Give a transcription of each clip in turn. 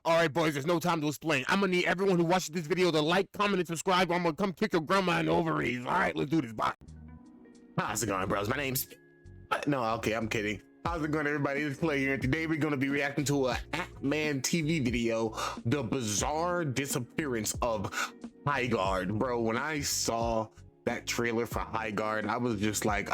All right, boys, there's no time to explain. I'm gonna need everyone who watches this video to like, comment, and subscribe, or I'm gonna come kick your grandma in the ovaries. All right, let's do this. Bye. How's it going, bros? My name's... No, okay, I'm kidding. How's it going, everybody? It's Clay here, and today we're going to be reacting to a Act-Man TV video, The Bizarre Disappearance of Highgard. Bro, when I saw that trailer for Highguard, I was just like,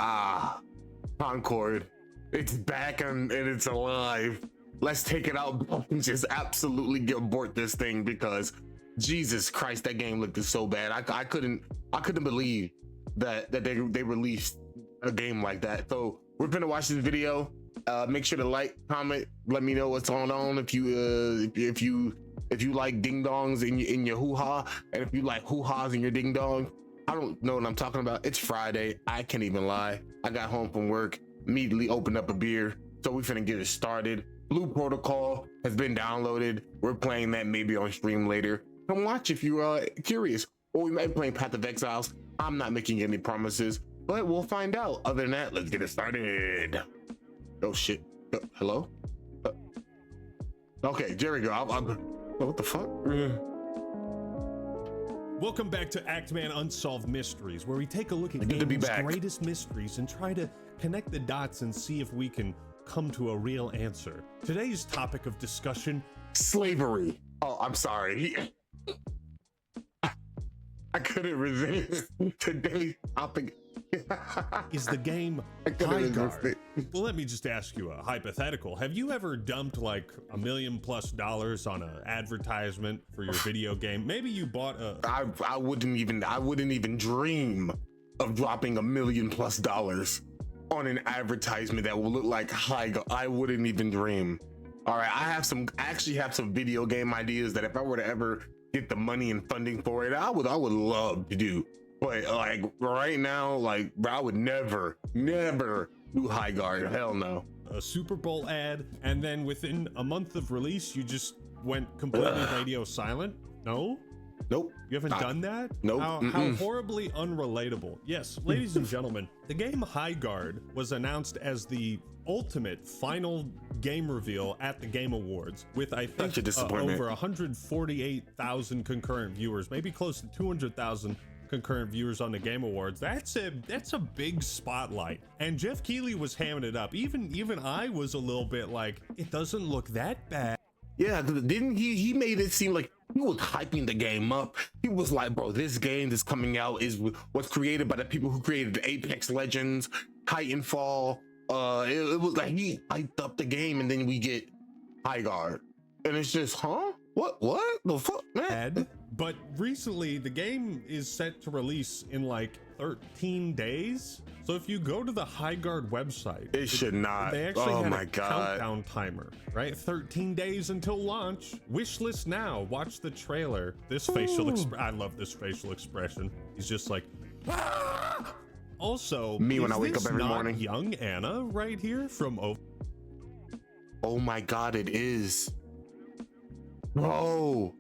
Concord, it's back and it's alive. Let's take it out and just absolutely abort this thing, because Jesus Christ, that game looked so bad. I couldn't believe that they released a game like that. So we're gonna watch this video. Make sure to like, comment, let me know what's going on. If you like ding dongs in your hoo-ha, and if you like hoo-has in your ding dong. I don't know what I'm talking about. It's Friday. I can't even lie. I got home from work, immediately opened up a beer. So we finna get it started. Blue Protocol has been downloaded. We're playing that maybe on stream later. Come watch if you're curious. Or we might be playing Path of Exiles. I'm not making any promises, but we'll find out. Other than that, let's get it started. Oh shit. Hello? Okay, there we go. What the fuck? Welcome back to Act-Man Unsolved Mysteries, where we take a look at game's greatest mysteries and try to connect the dots and see if we can come to a real answer. Today's topic of discussion: slavery. Oh, I'm sorry. I couldn't resist. Today's topic is the game Highguard. Well, let me just ask you a hypothetical. Have you ever dumped like $1 million+ on an advertisement for your video game? Maybe you bought a... I wouldn't even dream of dropping $1 million+ on an advertisement that will look like Highguard. I wouldn't even dream. All right, I actually have some video game ideas that if I were to ever get the money and funding for it, I would love to do. But like right now, like, bro, I would never do Highguard. Hell no. A Super Bowl ad, and then within a month of release, you just went completely radio silent? No? Nope. You haven't done that? Nope. How horribly unrelatable. Yes, ladies and gentlemen, the game Highguard was announced as the ultimate final game reveal at the Game Awards, with I think over 148,000 concurrent viewers, maybe close to 200,000 concurrent viewers on the Game Awards. That's a big spotlight, and Jeff Keighley was hamming it up. Even I was a little bit like, it doesn't look that bad. Yeah, didn't he made it seem like he was hyping the game up. He was like, bro, this game that's coming out was created by the people who created Apex Legends, Titanfall. It was like he hyped up the game, and then we get Highguard, and it's just, huh? What the fuck, man? But recently, the game is set to release in like 13 days. So if you go to the Highguard website, it should not. They actually had a countdown timer, right? 13 days until launch. Wishlist now. Watch the trailer. This facial I love this facial expression. He's just like, ah! Also, me when I wake up every morning. Young Anna right here from Oh my God, it is. Bro,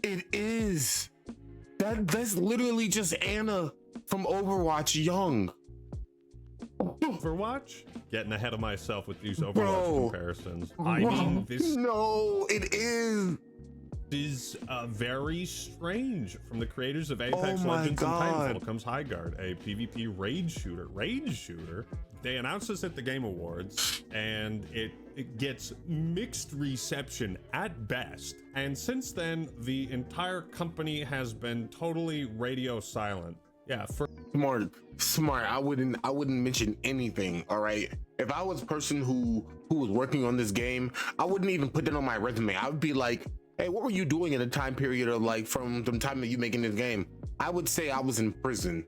it is. That's literally just Anna from Overwatch young. Overwatch? Getting ahead of myself with these Overwatch comparisons. I mean, this... No, it is. Is very strange. From the creators of Apex Legends and Titanfall comes Highguard, a PvP raid shooter. They announced this at the Game Awards, and it gets mixed reception at best. And since then, the entire company has been totally radio silent. Yeah, smart. I wouldn't mention anything. All right. If I was a person who was working on this game, I wouldn't even put that on my resume. I would be like, hey, what were you doing in a time period of like from the time that you making this game? I would say I was in prison.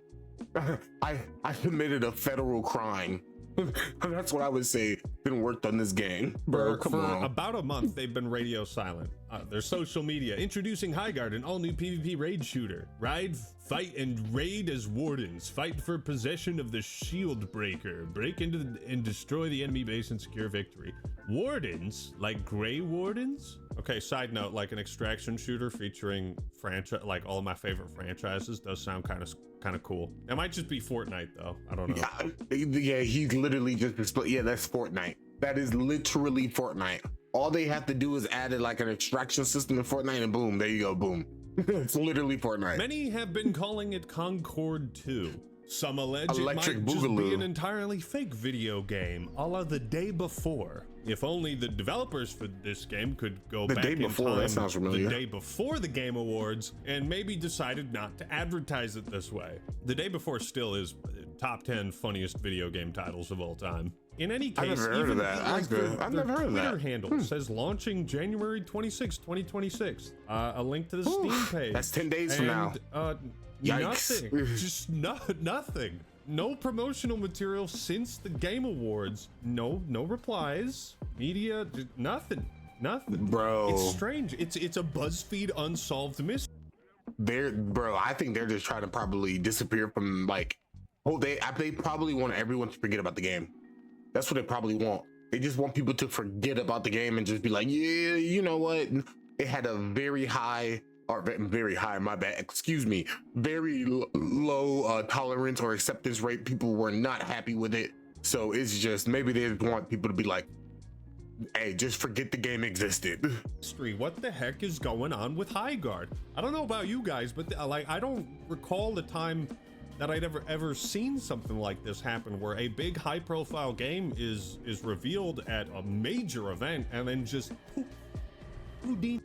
I committed a federal crime. That's what I would say. Been worked on this game, bro. Come on. For about a month, they've been radio silent. Their social media introducing Highguard, an all-new PvP raid shooter. Ride, fight, and raid as wardens. Fight for possession of the shield breaker. Break into and destroy the enemy base and secure victory. Wardens, like gray wardens. Okay, side note, like an extraction shooter featuring like all of my favorite franchises does sound kind of cool. It might just be Fortnite though. I don't know. Yeah, he's literally just, yeah, that's Fortnite. That is literally Fortnite. All they have to do is add like an extraction system in Fortnite, and boom, there you go, boom. It's literally Fortnite. Many have been calling it Concord 2. Some allege Electric it might just be Boogaloo. an entirely fake video game, a la The Day Before. If only the developers for this game could go back in time that sounds familiar. the day before the Game Awards and maybe decided not to advertise it this way. The Day Before still is top 10 funniest video game titles of all time. In any case, I've never heard of that. I've never heard of that. Twitter handle says launching January 26, 2026. A link to the Steam page. That's 10 days from now. Yikes. Nothing. Just nothing. No promotional material since the Game Awards. No replies. Media, nothing. Bro. It's strange. It's a BuzzFeed unsolved mystery. Bro, I think they're just trying to probably disappear from like, they probably want everyone to forget about the game. That's what they probably want. They just want people to forget about the game and just be like, yeah, you know what? It had a very high, my bad, excuse me, very low tolerance or acceptance rate. People were not happy with it. So it's just, maybe they want people to be like, hey, just forget the game existed. What the heck is going on with Highguard? I don't know about you guys, but like, I don't recall the time that I'd ever seen something like this happen, where a big high profile game is revealed at a major event and then just poof.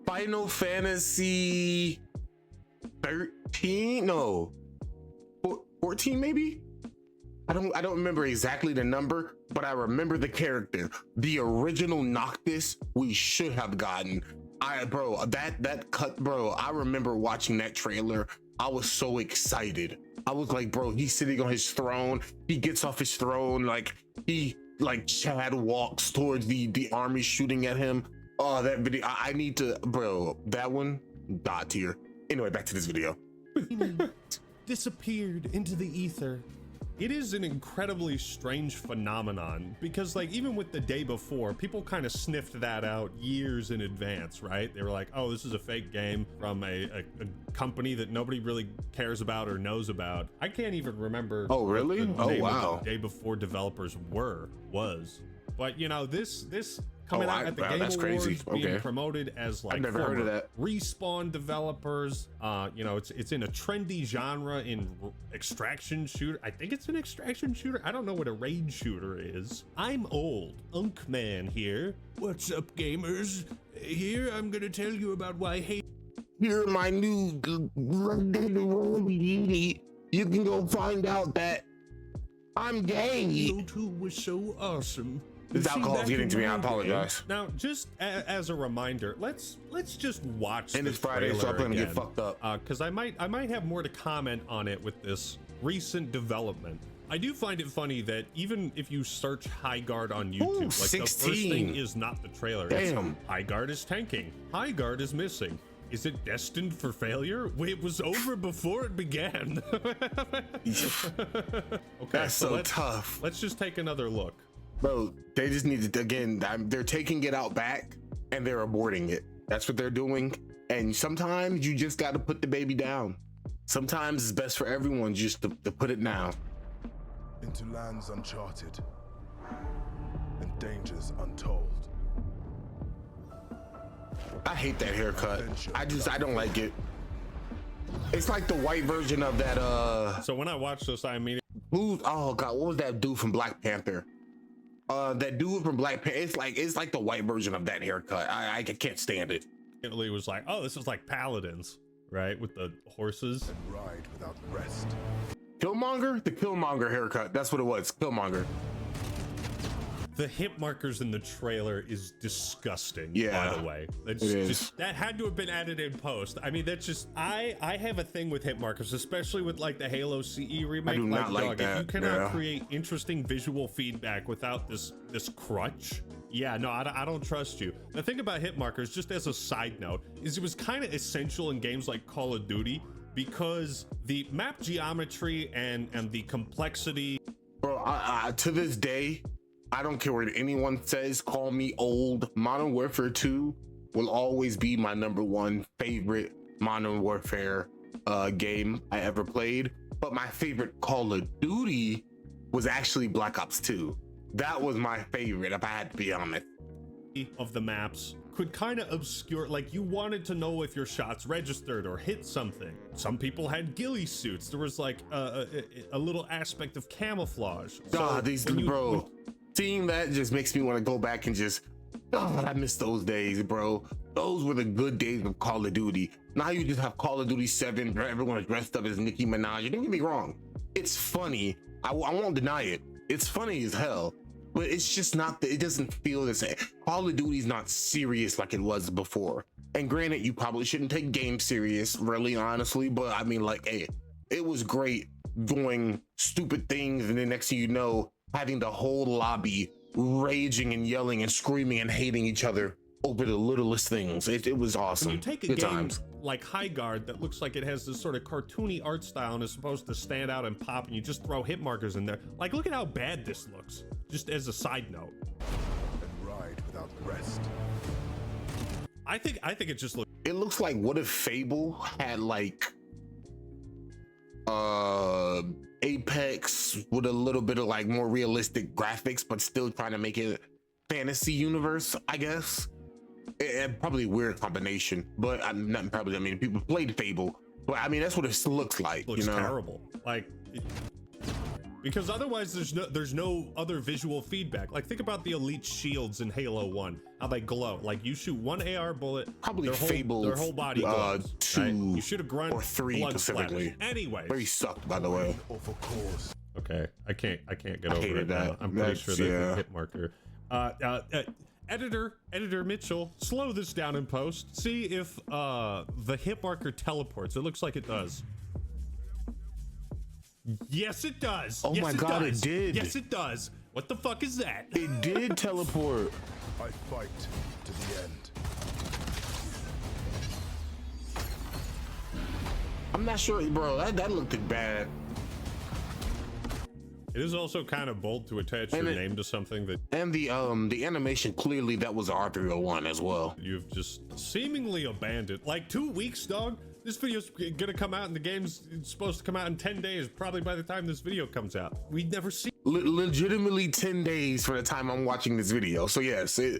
Final Fantasy 13? No, 14 maybe? I don't remember exactly the number, but I remember the character. The original Noctis we should have gotten. That cut, bro, I remember watching that trailer. I was so excited. I was like, bro, he's sitting on his throne. He gets off his throne, Chad walks towards the army shooting at him. Oh, that video, I need to, bro, that one, God tier. Anyway, back to this video. Disappeared into the ether. It is an incredibly strange phenomenon because, like, even with The Day Before, people kind of sniffed that out years in advance, right? They were like, oh, this is a fake game from a company that nobody really cares about or knows about. I can't even remember. Oh, really? What the name of the Day Before developers was. But, you know, this coming out at the Game Awards, being promoted as like, I've never heard of that. Respawn developers. You know, it's in a trendy genre in extraction shooter. I think it's an extraction shooter. I don't know what a raid shooter is. I'm old. Unk Man here. What's up, gamers? Here I'm gonna tell you about why hate. Here, my new you can go find out that I'm gay. Halo 2 was so awesome. This alcohol's getting to me. I apologize. Now, just as a reminder, let's just watch. And it's Friday, so I'm gonna get fucked up. Because I might have more to comment on it with this recent development. I do find it funny that even if you search Highguard on YouTube, like 16. the first thing is not the trailer. Damn. It's Highguard is tanking. Highguard is missing. Is it destined for failure? It was over before it began. Okay, That's so tough. Let's just take another look. Bro, they just need to, again, they're taking it out back and they're aborting it. That's what they're doing. And sometimes you just got to put the baby down. Sometimes it's best for everyone just to put it down. Into lands uncharted and dangers untold. I hate that haircut. I don't like it. It's like the white version of that. So when I watched this, I mean, oh God, what was that dude from Black Panther? That dude from Black Panther. It's like the white version of that haircut. I can't stand it. It was like, oh, this is like Paladins, right? With the horses. And ride without rest. Killmonger? The Killmonger haircut. That's what it was. Killmonger. The hip markers in the trailer is disgusting. Yeah, by the way, that had to have been added in post. I mean, that's just I have a thing with hit markers, especially with like the Halo CE remake. I do not like that. If you cannot create interesting visual feedback without this crutch, yeah, no, I don't trust you. The thing about hit markers, just as a side note, is it was kind of essential in games like Call of Duty because the map geometry and the complexity. Bro, to this day, I don't care what anyone says, call me old. Modern Warfare 2 will always be my #1 favorite Modern Warfare game I ever played. But my favorite Call of Duty was actually Black Ops 2. That was my favorite, if I had to be honest. Of the maps could kind of obscure, like you wanted to know if your shots registered or hit something. Some people had ghillie suits. There was like a little aspect of camouflage. God, seeing that just makes me want to go back and just, I miss those days, bro. Those were the good days of Call of Duty. Now you just have Call of Duty 7, everyone's dressed up as Nicki Minaj. Don't get me wrong, it's funny. I won't deny it. It's funny as hell. But it's just not, it doesn't feel the same. Call of Duty's not serious like it was before. And granted, you probably shouldn't take games serious, really, honestly. But I mean, like, hey, it was great doing stupid things. And then next thing you know, having the whole lobby raging and yelling and screaming and hating each other over the littlest things. It was awesome. When you take a Good game times. like Highguard that looks like it has this sort of cartoony art style and is supposed to stand out and pop, and you just throw hit markers in there. Like, look at how bad this looks, just as a side note. And ride without rest. I think it just looks. It looks like, what if Fable had like Apex with a little bit of like more realistic graphics, but still trying to make it fantasy universe, I guess. Probably a weird combination, but I'm not probably. I mean, people played Fable, but I mean that's what it looks like. Looks terrible. Like, because otherwise there's no other visual feedback. Like, think about the elite shields in Halo 1, how they glow. Like, you shoot one AR bullet, probably their whole body glows. 2 right? You shoot a grunt or 3 blood specifically. splatters. Anyway, very sucked, by the way. Okay, I can't get over it. That. I'm pretty sure there's a hit marker. Editor Mitchell, slow this down in post. See if the hit marker teleports. It looks like it does. Yes, it does. Oh my God, it did. Yes, it does. What the fuck is that? It did teleport. I fight to the end. I'm not sure, bro. That looked bad. It is also kind of bold to attach your name to something that. And the animation, clearly that was R301 as well. You've just seemingly abandoned. Like 2 weeks, dog. This video's gonna come out and the game's supposed to come out in 10 days, probably by the time this video comes out. We'd never see. Legitimately 10 days for the time I'm watching this video. So yes, there's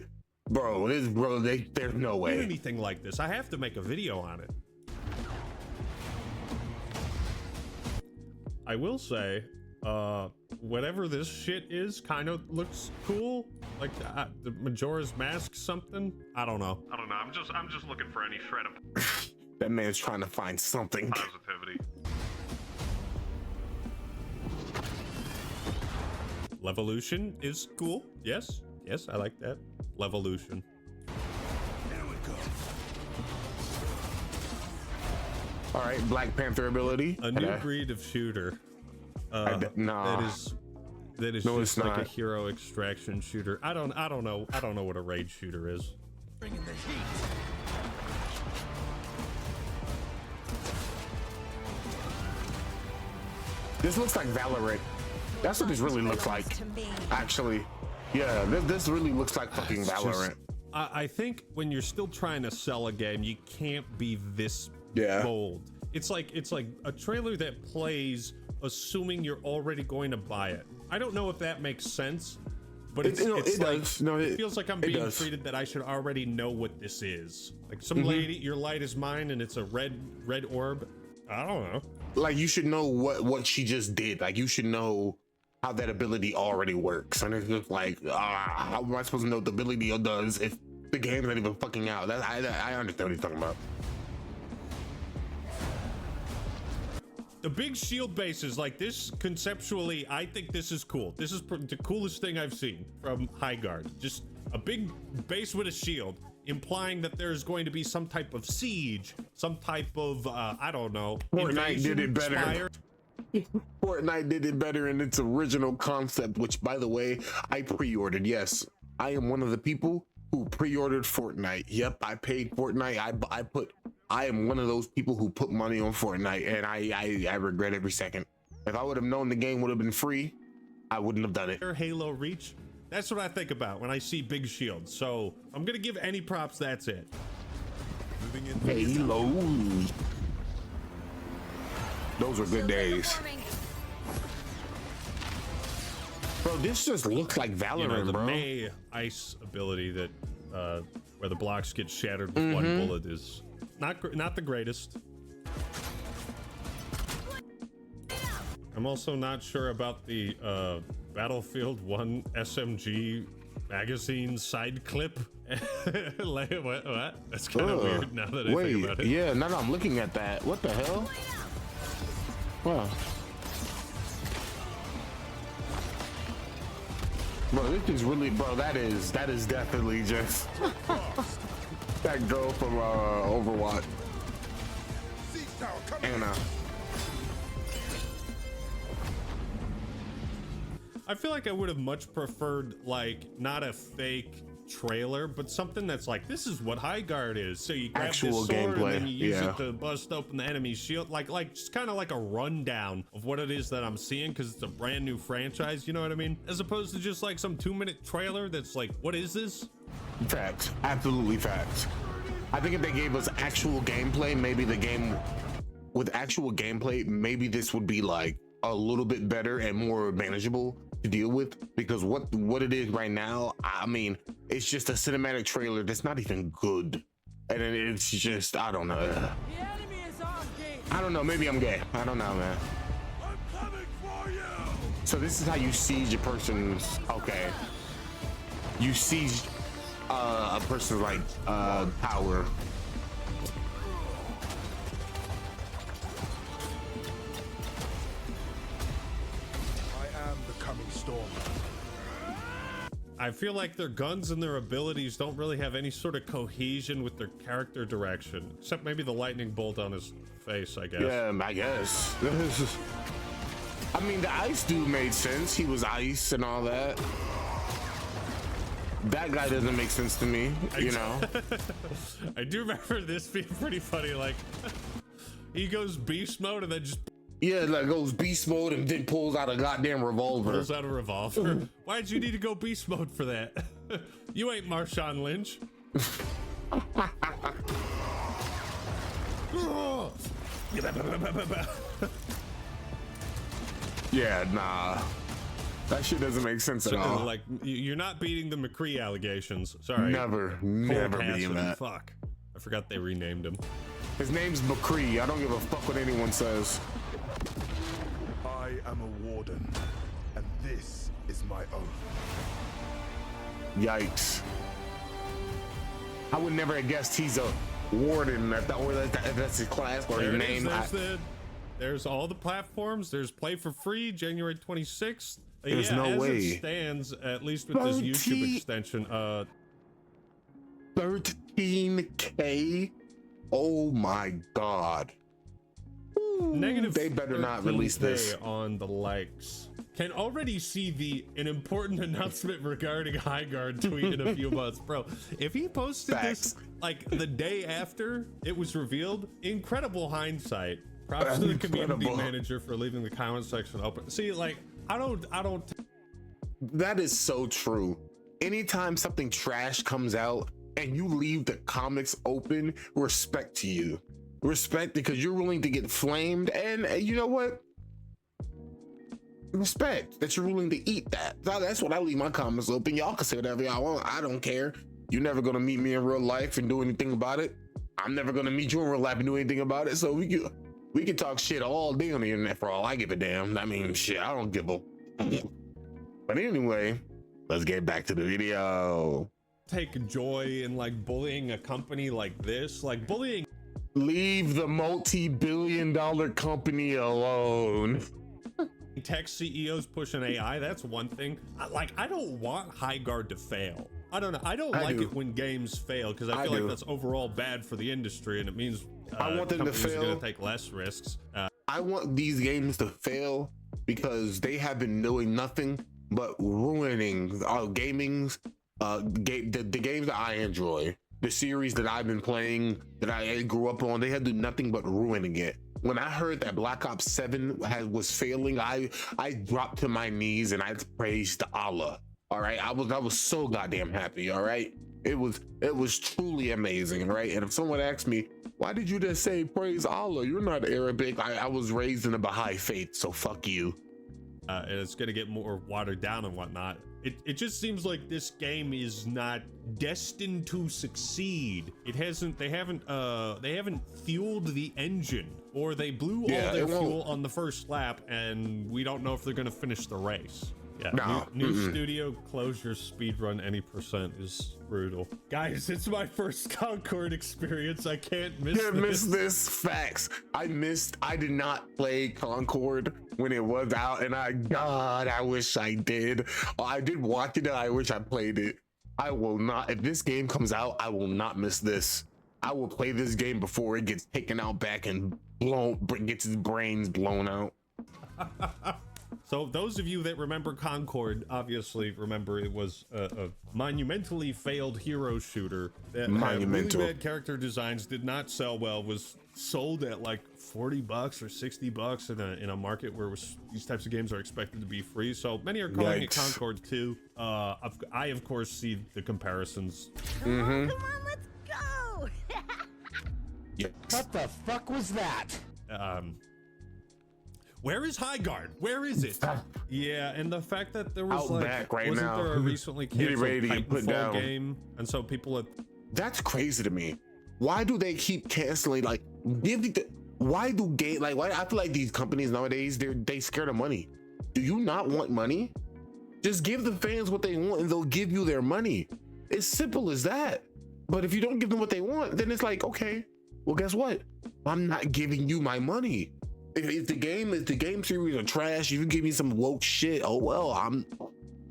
no way. Anything like this, I have to make a video on it. I will say, whatever this shit is kind of looks cool. Like the Majora's Mask something. I don't know. I'm just looking for any shred of That man's trying to find something. positivity. Levolution is cool. Yes, I like that. Levolution. Here we go. All right, Black Panther ability. A new breed of shooter. Nah. That is No, just it's like not. a hero extraction shooter. I don't know what a raid shooter is. Bringing the heat. This looks like Valorant. That's what this really looks like. Actually, yeah, this really looks like fucking Valorant. I think when you're still trying to sell a game, you can't be this bold. It's like a trailer that plays assuming you're already going to buy it. I don't know if that makes sense, but it feels like I'm being treated that I should already know what this is. Like some lady, your light is mine, and it's a red orb. I don't know. Like you should know what she just did. Like you should know how that ability already works. And it's just like, how am I supposed to know what the ability does if the game's not even fucking out? I understand what he's talking about. The big shield bases like this, conceptually, I think this is cool. This is the coolest thing I've seen from Highguard. Just a big base with a shield, implying that there's going to be some type of siege, some type of, I don't know. Fortnite did it better. Spire. Fortnite did it better in its original concept, which, by the way, I pre-ordered. Yes, I am one of the people who pre-ordered Fortnite. Yep, I paid Fortnite. I am one of those people who put money on Fortnite, and I regret every second. If I would have known the game would have been free, I wouldn't have done it. Halo Reach. That's what I think about when I see big shields. So I'm gonna give any props. That's it. Moving in. Halo. Those were good days. Bro, this just looks like Valorant, You know, the bro. May ice ability that where the blocks get shattered with one bullet is not the greatest. I'm also not sure about the Battlefield 1 SMG magazine side clip. Like, what? That's kind of weird now that I think about it. Yeah, now that I'm looking at that. What the hell? Wow. Bro, this is really, bro, that is definitely just that girl from Overwatch. Anna. I feel like I would have much preferred, like, not a fake trailer, but something that's like, this is what Highguard is. So you grab Actual this sword gameplay, and then you use yeah. it to bust open the enemy's shield. Like just kind of like a rundown of what it is that I'm seeing, because it's a brand new franchise, you know what I mean? As opposed to just like some 2-minute trailer that's like, what is this? Facts, absolutely facts. I think if they gave us actual gameplay, maybe the game with actual gameplay, maybe this would be like a little bit better and more manageable to deal with, because what it is right now, I mean, it's just a cinematic trailer that's not even good, and it's just, I don't know. The enemy is on gate. I don't know, maybe I'm gay, I don't know, man. I'm coming for you. So this is how you siege a person's, okay, you siege a person's like power. I am the coming storm. I feel like their guns and their abilities don't really have any sort of cohesion with their character direction, except maybe the lightning bolt on his face, I guess. Yeah, I guess. I mean, the ice dude made sense. He was ice and all that. That guy doesn't make sense to me, you know? I do remember this being pretty funny. Like, he goes beast mode and then just Yeah, like goes beast mode and then pulls out a goddamn revolver. pulls out a revolver. Why'd you need to go beast mode for that? You ain't Marshawn Lynch. Yeah, nah. That shit doesn't make sense at all. Like, you're not beating the McCree allegations. Sorry. Never Cole beating Cassidy, that. Fuck. I forgot they renamed him. His name's McCree. I don't give a fuck what anyone says. I am a warden, and this is my oath. Yikes. I would never have guessed he's a warden. That's his class or There his it is. name. There's all the platforms. There's Play for Free, January 26th. There's yeah, no as way. It stands, at least with this YouTube extension. 13K. Oh my god. Negative. They better not release 13K this. on the likes. Can already see an important announcement regarding Highguard tweet in a few months, bro. If he posted this like the day after it was revealed, incredible hindsight. Props to the community Incredible. manager for leaving the comment section open. See, like, I don't. That is so true. Anytime something trash comes out and you leave the comics open, respect to you. Respect, because you're willing to get flamed, and you know what? Respect that you're willing to eat that. That's what I leave my comments open. Y'all can say whatever y'all want. I don't care. You're never gonna meet me in real life and do anything about it. I'm never gonna meet you in real life and do anything about it. So we can talk shit all day on the internet for all I give a damn. I mean, shit, I don't give a. But anyway, let's get back to the video. Take joy in like bullying a company like this, like bullying. Leave the multi-billion-dollar company alone. Tech CEOs pushing AI, that's one thing. I don't want Highguard to fail. I don't know. I don't like it when games fail, because I feel like that's overall bad for the industry, and it means I want them to companies are fail. going to take less risks. I want these games to fail because they have been doing nothing but ruining our gaming's the games that I enjoy, the series that I've been playing, that I grew up on. They have done nothing but ruining it. When I heard that Black Ops 7 was failing, I dropped to my knees and I praised Allah. All right, I was so goddamn happy. All right, it was truly amazing. All right, and if someone asked me, why did you just say praise Allah? You're not Arabic. I was raised in the Baha'i faith, so fuck you. and it's going to get more watered down and whatnot. It just seems like this game is not destined to succeed. They haven't fueled the engine, or they blew all their fuel on the first lap, and we don't know if they're going to finish the race. Yeah, no. New studio closure speedrun any % is brutal. Guys, it's my first Concord experience. I can't miss this. Facts. I did not play Concord when it was out, and I wish I did. I did watch it, and I wish I played it. I will not, if this game comes out, I will not miss this. I will play this game before it gets taken out back and gets its brains blown out. So those of you that remember Concord, obviously remember it was a monumentally failed hero shooter that had really bad character designs, did not sell well, was sold at like $40 or $60 in a market where these types of games are expected to be free. So many are calling it Concord 2. I of course see the comparisons. Come on, let's go. What the fuck was that? Where is Highguard? Where is it? Yeah, and the fact that there was wasn't there a recently canceled Titanfall game, and so people that's crazy to me. Why do they keep canceling? Like, why I feel like these companies nowadays, they scared of money. Do you not want money? Just give the fans what they want and they'll give you their money. It's simple as that. But if you don't give them what they want, then it's like, okay, well, guess what? I'm not giving you my money. If the game series are trash, you can give me some woke shit. Oh well, I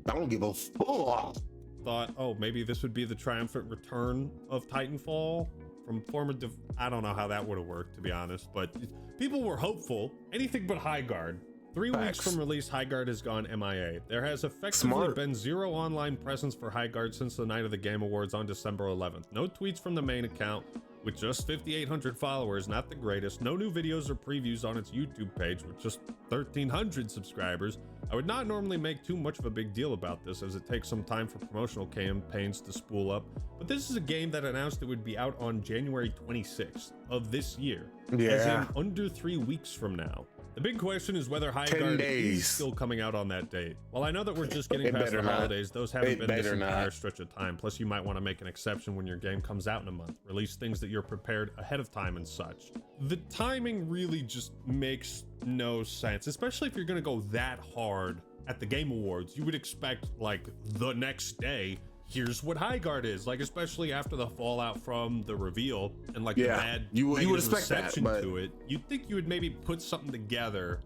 don't give a fuck. Thought, oh, maybe this would be the triumphant return of Titanfall from former. I don't know how that would have worked, to be honest, but people were hopeful. Anything but Highguard. 3 weeks from release, Highguard has gone MIA. There has effectively been zero online presence for Highguard since the night of the Game Awards on December 11th. No tweets from the main account. With just 5,800 followers, not the greatest. No new videos or previews on its YouTube page with just 1,300 subscribers. I would not normally make too much of a big deal about this, as it takes some time for promotional campaigns to spool up, but this is a game that announced it would be out on January 26th of this year, as in under 3 weeks from now. The big question is whether Highguard is still coming out on that date. Well, I know that we're just getting past the holidays. Those haven't been this entire stretch of time. Plus, you might want to make an exception when your game comes out in a month. Release things that you're prepared ahead of time and such. The timing really just makes no sense, especially if you're going to go that hard at the Game Awards. You would expect, like, the next day, here's what Highguard is, like, especially after the fallout from the reveal and like the bad you would expect reception to it. You'd think you would maybe put something together.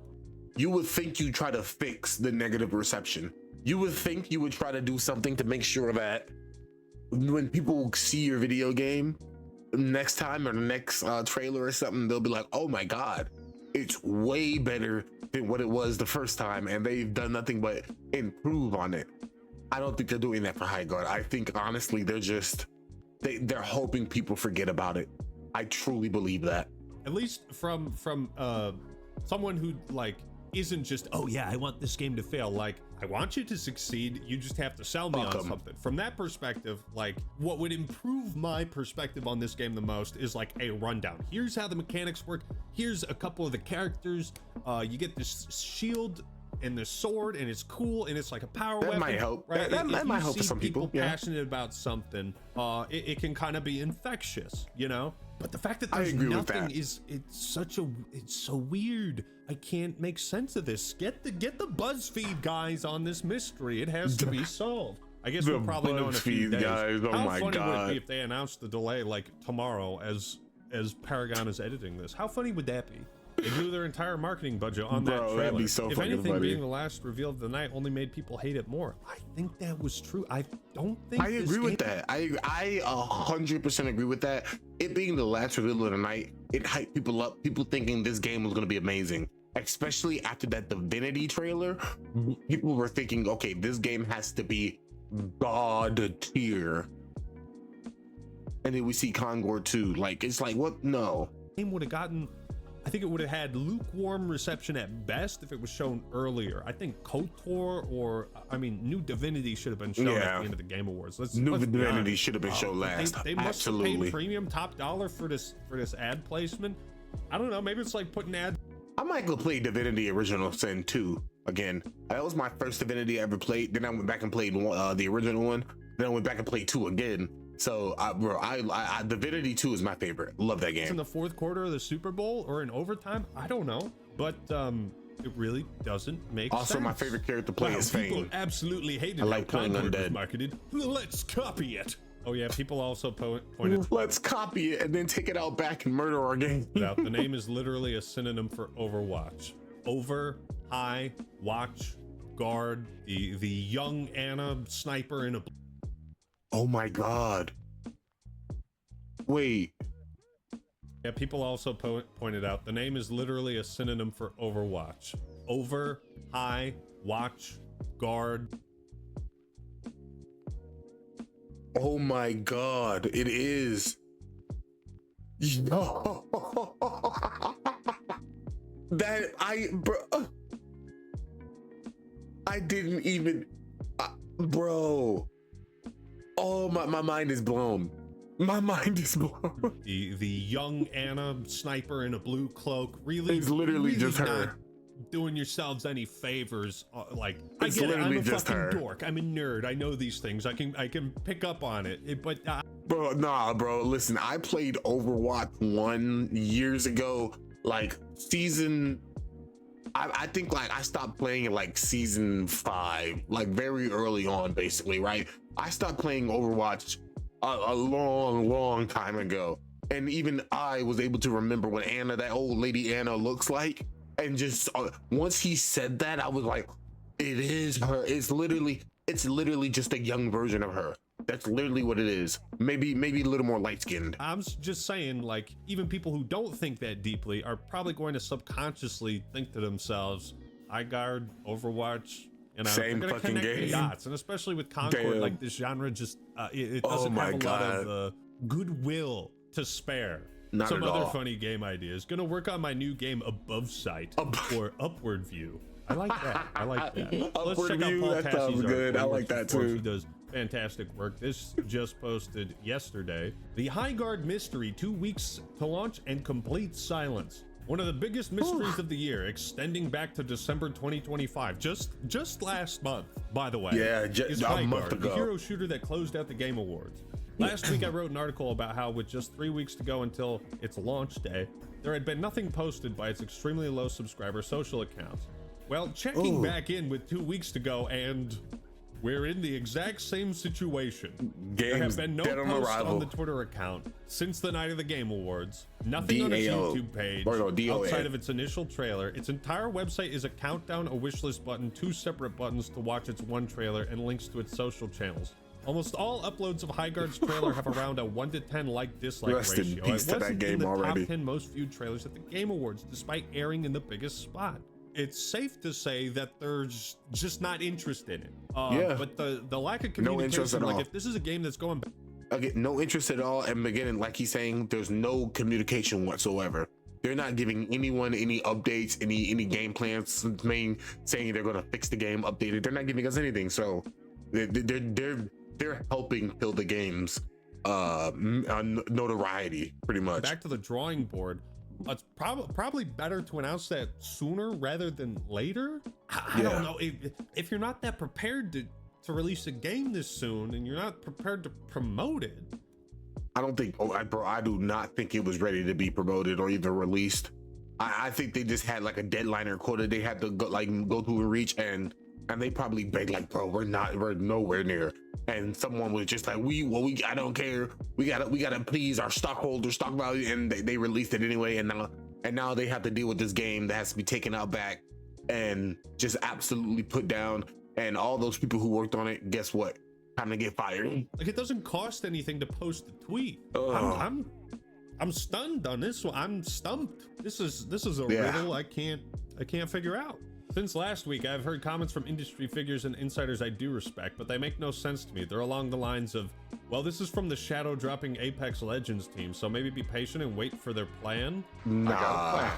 You would think you'd try to fix the negative reception. You would think you would try to do something to make sure that when people see your video game next time or the next trailer or something, they'll be like, oh my god, it's way better than what it was the first time, and they've done nothing but improve on it. I don't think they're doing that for Highguard. I think honestly they're hoping people forget about it. I truly believe that. At least from someone who like isn't just, oh yeah, I want this game to fail. Like, I want you to succeed. You just have to sell me on something. From that perspective, like, what would improve my perspective on this game the most is like a rundown. Here's how the mechanics work. Here's a couple of the characters. You get this shield and the sword, and it's cool, and it's like a power weapon. Might help. Right? That might help for some people. Passionate about something, it can kind of be infectious, you know. But the fact that there's nothing it's so weird. I can't make sense of this. Get the BuzzFeed guys on this mystery. It has to be solved. I guess we'll probably know in a few days. Guys. Oh How my funny god! would it be if they announced the delay like tomorrow as Paragon is editing this? How funny would that be? They blew their entire marketing budget on that trailer. That'd be so if fucking anything, funny. being the last reveal of the night only made people hate it more. I think that was true. I don't think I agree with that. I 100% agree with that. It being the last reveal of the night, it hyped people up. People thinking this game was going to be amazing, especially after that Divinity trailer. People were thinking, okay, this game has to be god tier. And then we see Concord 2. Like, it's like, what? No. Game would have gotten. I think it would have had lukewarm reception at best if it was shown earlier. I think KOTOR New Divinity should have been shown at the end of the Game Awards. New Divinity should have been shown last. They must have paid premium top dollar for this ad placement. I don't know. Maybe it's like putting ad. I might go play Divinity Original Sin 2. again. That was my first Divinity I ever played. Then I went back and played the original one. Then I went back and played 2 again. So, bro, I Divinity 2 is my favorite. Love that It's in game. the fourth quarter of the Super Bowl or in overtime. I don't know, but it really doesn't make sense. Also, my favorite character to play is People Fane. absolutely hated I like how playing Concord was undead. marketed. Let's copy it. Oh yeah, people also pointed Let's copy it and then take it out back and murder our game. out the name is literally a synonym for Overwatch. Over, high, watch, guard. The young Anna sniper in a. Oh my god. Wait. Yeah, people also pointed out the name is literally a synonym for Overwatch. Over, high, watch, guard. Oh my god. It is. Yo. That I didn't even bro. Oh my mind is blown. My mind is blown. The young Anna sniper in a blue cloak. Really, It's literally just not her. doing yourselves any favors. Like It's I get it. I'm literally a just fucking her. dork. I'm a nerd. I know these things. I can pick up on it. But Bro, nah, bro. Listen, I played Overwatch 1 years ago, like season. I think like I stopped playing in like season 5, like very early on, basically, right? I stopped playing Overwatch a long time ago, and even I was able to remember what Anna, that old lady Anna, looks like, and just once he said that, I was like, it is her. It's literally just a young version of her. That's literally what it is. Maybe a little more light skinned. I'm just saying, like, even people who don't think that deeply are probably going to subconsciously think to themselves, Highguard, Overwatch, you know, Same they're gonna fucking connect the game. dots. And especially with Concord, Damn. like this genre just it Oh doesn't my have a God. lot of goodwill to spare. Not Some at other all. funny game ideas. Gonna work on my new game Above Sight or Upward View. I like that. I like that. Let's Upward check out View, Paul that sounds Tassie's good. article. I He like works that for Forbes. too. He does fantastic work. This just posted yesterday. The Highguard mystery, 2 weeks to launch and complete silence. One of the biggest mysteries of the year, extending back to December 2025. Just last month, by the way. Yeah, is a month Highguard, ago. the hero shooter that closed out the Game Awards. Last week I wrote an article about how with just 3 weeks to go until its launch day, there had been nothing posted by its extremely low subscriber social accounts. Well, checking back in with 2 weeks to go, and we're in the exact same situation. There have Game's been no dead on posts arrival. on the Twitter account since the night of the Game Awards. Nothing on its DAO. YouTube page Or no, DOA. outside of its initial trailer. Its entire website is a countdown, a wishlist button, 2 separate buttons to watch its one trailer, and links to its social channels. Almost all uploads of Highguard's trailer have around a 1 to 10 like-dislike Rest in ratio. peace to that wasn't game in the already. top 10 most viewed trailers at the Game Awards, despite airing in the biggest spot. It's safe to say that there's just not interest in it. Yeah. But the lack of No interest communication, at like all. if this is a game that's going Again, no interest at all. And again, like he's saying, there's no communication whatsoever. They're not giving anyone any updates, any game plans, saying they're gonna fix the game, update it. They're not giving us anything. So they're helping kill the game's notoriety, pretty much. back to the drawing board, it's probably better to announce that sooner rather than later. I Yeah. don't know if you're not that prepared to release a game this soon and you're not prepared to promote it. I don't think, I do not think it was ready to be promoted or even released. I think they just had like a deadline or quota they had to go through and reach, and they probably begged like, bro, we're nowhere near. And someone was just like, I don't care. We gotta please our stockholders, stock value, and they released it anyway. And now they have to deal with this game that has to be taken out back and just absolutely put down. And all those people who worked on it, guess what? Time to get fired. Like, it doesn't cost anything to post a tweet. Ugh. I'm stunned on this one. I'm stumped. This is a Yeah. riddle I can't figure out. Since last week, I've heard comments from industry figures and insiders I do respect, but they make no sense to me. They're along the lines of, well, this is from the shadow dropping Apex Legends team, so maybe be patient and wait for their plan. Nah.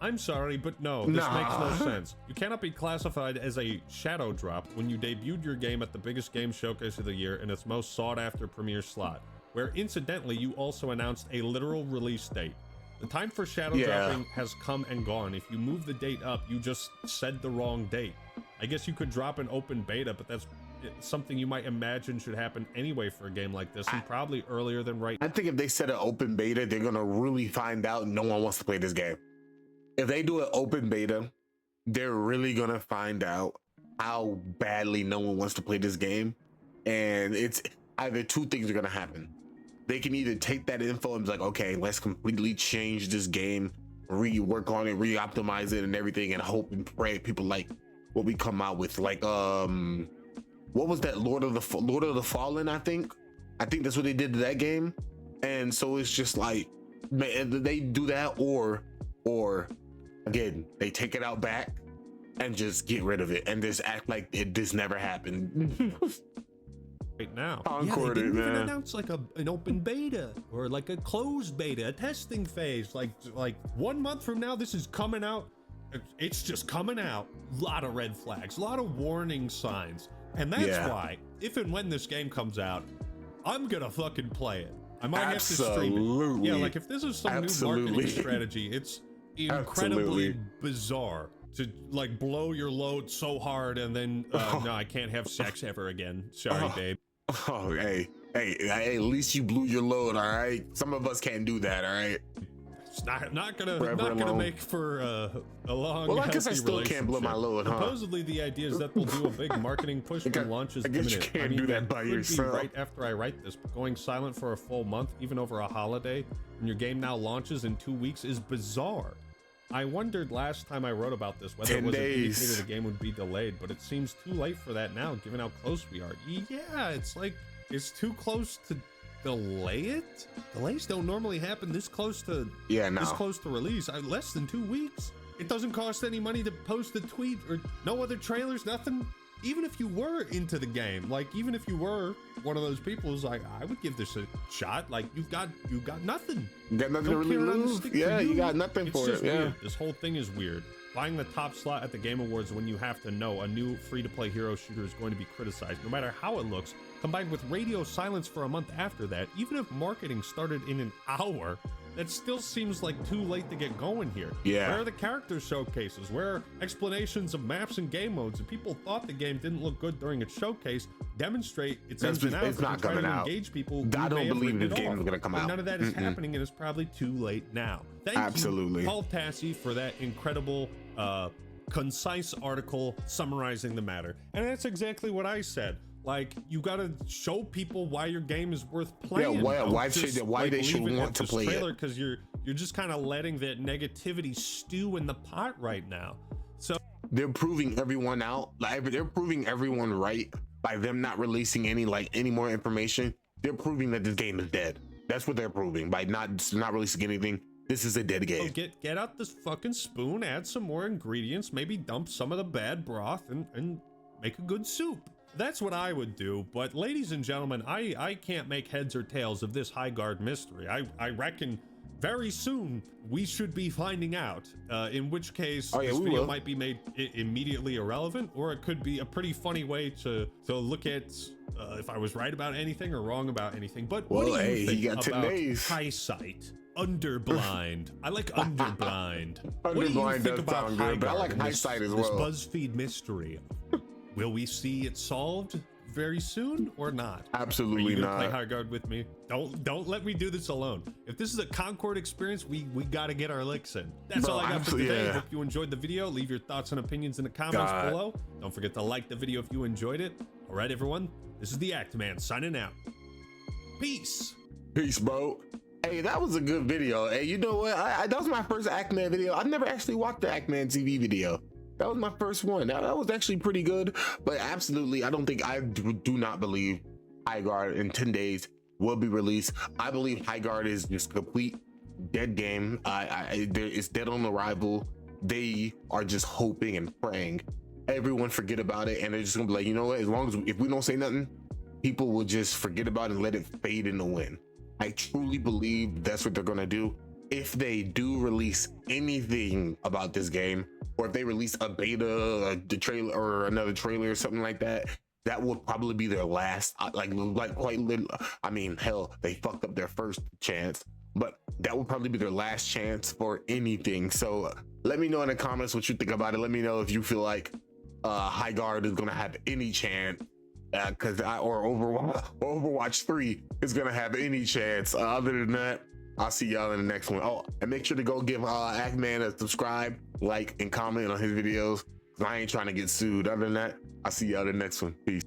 I'm sorry, but no, this makes no sense. You cannot be classified as a shadow drop when you debuted your game at the biggest game showcase of the year in its most sought after premiere slot, where incidentally you also announced a literal release date. The time for shadow dropping has come and gone. If you move the date up, you just said the wrong date. I guess you could drop an open beta, but that's something you might imagine should happen anyway for a game like this, and probably earlier than right now. I think if they set an open beta, they're gonna really find out no one wants to play this game. If they do an open beta, they're really gonna find out how badly no one wants to play this game. And it's either two things are gonna happen. They can either take that info and be like, okay, let's completely change this game, rework on it, re-optimize it and everything, and hope and pray people like what we come out with. Like what was that, Lord of the Fallen? I think that's what they did to that game. And so it's just like, man, they do that, or again, they take it out back and just get rid of it and just act like this never happened. Right now. Yeah, they didn't even announce like an open beta or like a closed beta, a testing phase. Like 1 month from now, this is coming out. It's just coming out. A lot of red flags, a lot of warning signs. And that's why, if and when this game comes out, I'm gonna fucking play it. I might have to stream it. Yeah, like if this is some new marketing strategy, it's incredibly bizarre to like blow your load so hard and then no, I can't have sex ever again. Sorry, babe. Oh, hey, at least you blew your load, all right? Some of us can't do that, all right? It's not gonna make for a long. Well, I guess I still can't blow my load, huh? Supposedly, the idea is that they'll do a big marketing push when launch is imminent. You can't do that by yourself. Right after I write this, but going silent for a full month, even over a holiday, when your game now launches in 2 weeks, is bizarre. I wondered last time I wrote about this whether it was an indicator the game would be delayed, but it seems too late for that now, given how close we are. Yeah, it's like it's too close to delay it. Delays don't normally happen this close to this close to release. Less than 2 weeks. It doesn't cost any money to post a tweet or no other trailers, nothing. Even if you were into the game, like even if you were one of those people who's like, I would give this a shot. Like you've got nothing. You got nothing to really lose. Yeah, you got nothing for it. Yeah. This whole thing is weird. Buying the top slot at the Game Awards when you have to know a new free-to-play hero shooter is going to be criticized, no matter how it looks, combined with radio silence for a month after that. Even if marketing started in an hour, that still seems like too late to get going here. Yeah. Where are the character showcases? Where are explanations of maps and game modes? If people thought the game didn't look good during its showcase, demonstrate its ins and outs. It's not coming out. Engage people. I don't believe this game is going to come out. None of that is happening, and it's probably too late now. Thank you, Paul Tassi, for that incredible, concise article summarizing the matter. And that's exactly what I said. Like, you gotta show people why your game is worth playing. Yeah, why they should want to play it. Because you're just kind of letting that negativity stew in the pot right now. So they're proving everyone out. Like they're proving everyone right by them not releasing any more information. They're proving that this game is dead. That's what they're proving by not releasing anything. This is a dead game. So get out this fucking spoon, add some more ingredients, maybe dump some of the bad broth and make a good soup. That's what I would do. But ladies and gentlemen, I can't make heads or tails of this Highguard mystery. I reckon very soon we should be finding out, in which case this video might be made immediately irrelevant, or it could be a pretty funny way to look at if I was right about anything or wrong about anything. But what do you think about Highsight? Underblind. I like Underblind. Underblind what do you think about sound good, but I like Highsight as well. This BuzzFeed mystery. Will we see it solved very soon or not? Absolutely not. Play Highguard with me. Don't let me do this alone. If this is a Concord experience, we got to get our licks in. That's all I got for today. Hope you enjoyed the video. Leave your thoughts and opinions in the comments below. Don't forget to like the video if you enjoyed it. All right, everyone. This is the Act Man signing out. Peace. Peace, bro. Hey, that was a good video. Hey, you know what? That was my first Act Man video. I've never actually watched the Act Man TV video. That was my first one. Now, that was actually pretty good, but absolutely, I do not believe Highguard in 10 days will be released. I believe Highguard is just a complete dead game. It's dead on arrival. They are just hoping and praying everyone forget about it, and they're just gonna be like, you know what? As long as if we don't say nothing, people will just forget about it and let it fade in the wind. I truly believe that's what they're gonna do. If they do release anything about this game, or if they release a beta, the trailer, or another trailer or something like that, that will probably be their last. Like quite literally. I mean, hell, they fucked up their first chance but that will probably be their last chance for anything. So let me know in the comments what you think about it. Let me know if you feel like Highguard is gonna have any chance, or Overwatch 3 is gonna have any chance. Other than that, I'll see y'all in the next one. Oh, and make sure to go give Ackman a subscribe, like, and comment on his videos. I ain't trying to get sued. Other than that, I'll see y'all in the next one. Peace.